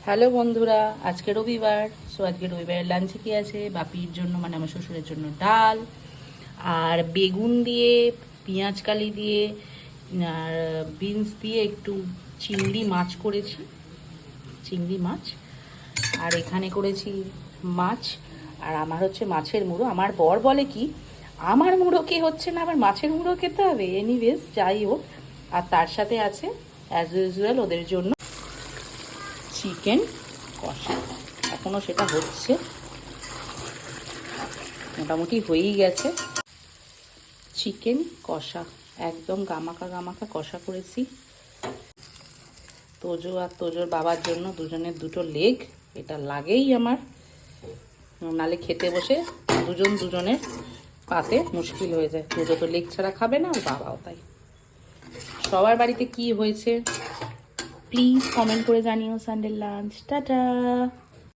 Hello বন্ধুরা, আজকে রবিবার। আজকে রবিবারের লাঞ্চে কি আছে? বাপির জন্য মানে আমার শ্বশুরের জন্য ডাল আর বেগুন দিয়ে, পেঁয়াজ কালি দিয়ে আর বিনস দিয়ে একটু চিংড়ি মাছ করেছি, চিংড়ি মাছ। আর এখানে করেছি মাছ। আর আমার হচ্ছে মাছের মুড়ো। আমার বর বলে কি আমার মুড়ো কে হচ্ছে না, আবার মাছের মুড়ো খেতে হবে। এনিওয়েজ যাই হোক। আর তার সাথে আছে অ্যাজ ইউজুয়াল ওদের জন্য চিকেন কষা। এখনও সেটা হচ্ছে, মোটামুটি হয়েই গেছে। চিকেন কষা একদম গামাকা গামাকা কষা করেছি। তোজো আর তোজোর বাবার জন্য দুজনের দুটো লেগ, এটা লাগেই আমার, নালে খেতে বসে দুজন দুজনের পাতে মুশকিল হয়ে যায়। তোজো তো লেগ ছাড়া খাবে না, আর বাবাও তাই। সবার বাড়িতে কি হয়েছে প্লিজ কমেন্ট করে জানিও। Sunday lunch, tata.